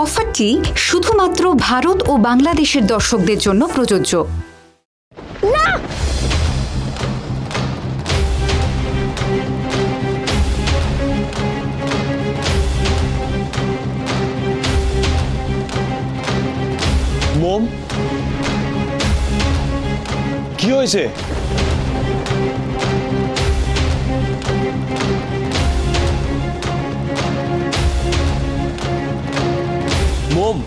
অফারটি শুধুমাত্র ভারত ও বাংলাদেশের দর্শকদের জন্য প্রযোজ্য। মম, কি হয়েছে? মম,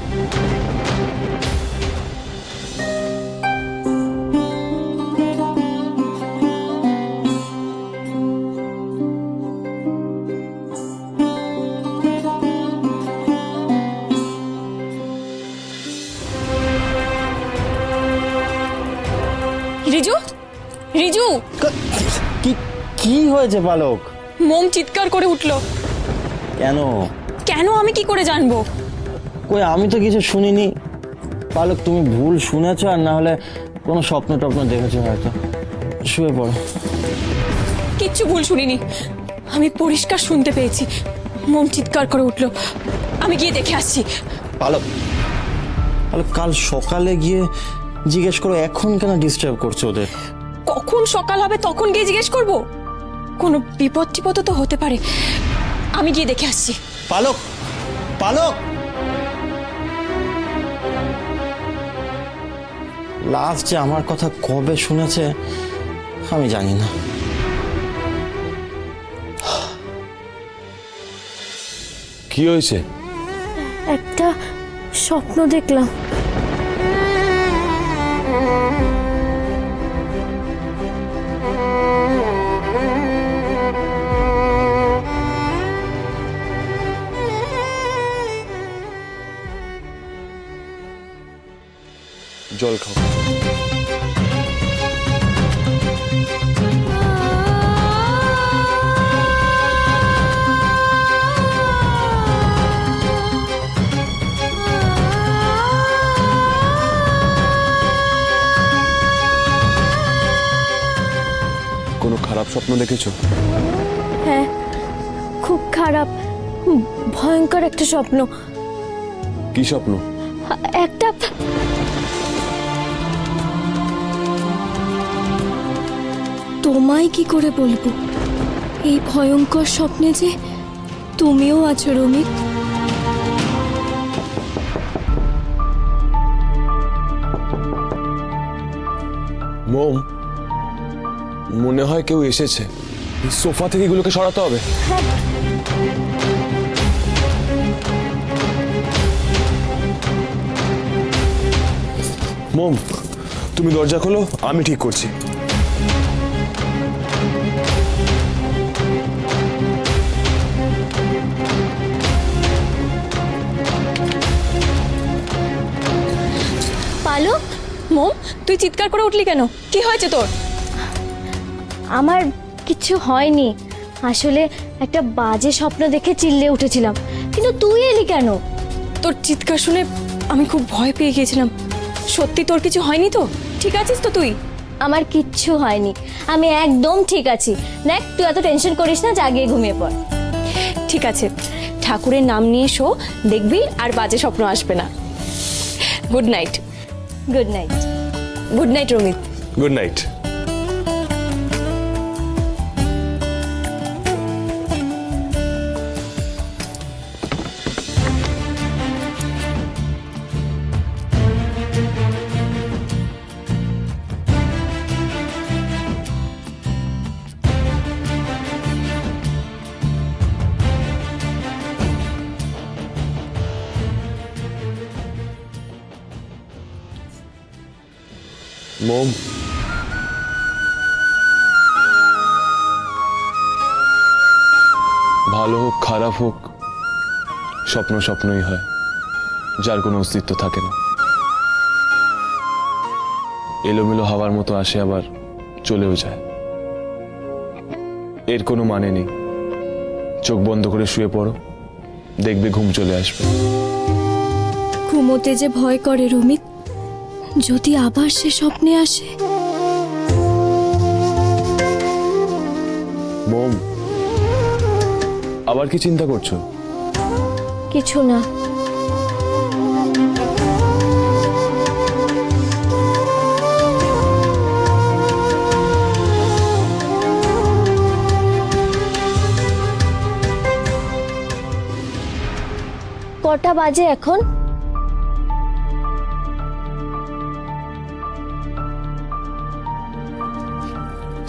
রিজু, রিজু, কি কি হয়েছে পালক? মোম চিৎকার করে উঠলো। কেন? কেন আমি কি করে জানবো? কই আমি তো কিছু শুনিনি। পালক তুমি ভুল শুনেছো, আর না হলে কোনো স্বপ্ন টপ্ন দেখেছো হয়তো। শুয়ে পড়ো। কিচ্ছু ভুল শুনিনি, আমি পরিষ্কার শুনতে পেয়েছি মোম চিৎকার করে উঠলো। আমি গিয়ে দেখে আসছি। পালক, পালক কাল সকালে গিয়ে জিজ্ঞেস করো, এখন কেন ডিস্টার্ব করছো ওদের? কখন সকাল হবে তখন গিয়ে জিজ্ঞেস করবো? কোনো বিপদ টিপদ তো হতে পারে, আমি গিয়ে দেখে আসছি। পালক, পালক, লাস্ট যে আমার কথা কবে শুনেছে আমি জানি না। কি হয়েছে? একটা স্বপ্ন দেখলাম। জল খাও। কোনো খারাপ স্বপ্ন দেখেছো? হ্যাঁ, খুব খারাপ, ভয়ঙ্কর একটা স্বপ্ন। কি স্বপ্ন? একটা তোমায় কি করে বলবো, এই ভয়ঙ্কর স্বপ্নে যে তুমিও আছো রমিত। মম, মনে হয় কেউ এসেছে। এই সোফা থেকে এগুলোকে সরাতে হবে। মম, তুমি দরজা খোলো, আমি ঠিক করছি। পালক, মোম, তুই চিৎকার করে উঠলি কেন? কি হয়েছে তোর? আমার কিছু হয়নি, আসলে একটা বাজে স্বপ্ন দেখে চিল্লে উঠেছিলাম, কিন্তু তুই এলি কেন? তোর চিৎকার শুনে আমি খুব ভয় পেয়ে গিয়েছিলাম। সত্যি তোর কিছু হয়নি তো? ঠিক আছিস তো তুই? আমার কিচ্ছু হয়নি, আমি একদম ঠিক আছি। দেখ, তুই এত টেনশন করিস না, জাগিয়ে ঘুমিয়ে পড়। ঠিক আছে, ঠাকুরের নাম নিয়ে শো, দেখবি আর বাজে স্বপ্ন আসবে না। Good night. Good night. Good night Ramit. Good night. Mom, ভালো হোক খারাপ হোক, স্বপ্ন স্বপ্নই হয়, যার কোনো অস্তিত্ব থাকে না। এলোমেলো হাওয়ার মতো আসে, আবার চলেও যায়। এর কোনো মানে নেই। চোখ বন্ধ করে শুয়ে পড়ো, দেখবে ঘুম চলে আসবে। ঘুমোতে যে ভয় করে রমিত, যদি আবার সে স্বপ্নে আসে। মম, আবার কি চিন্তা করছো? কিছু না, কটা বাজে এখন?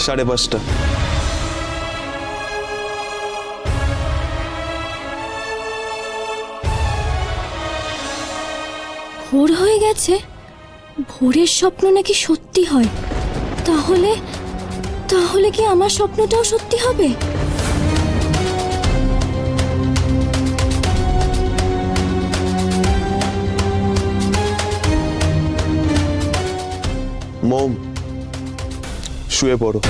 সাড়ে 5টা। ভোর হয়ে গেছে? ভোরের স্বপ্ন নাকি সত্যি হয়? তাহলে তাহলে কি আমার স্বপ্নটাও সত্যি হবে? মম, শুয়ে পড়ো।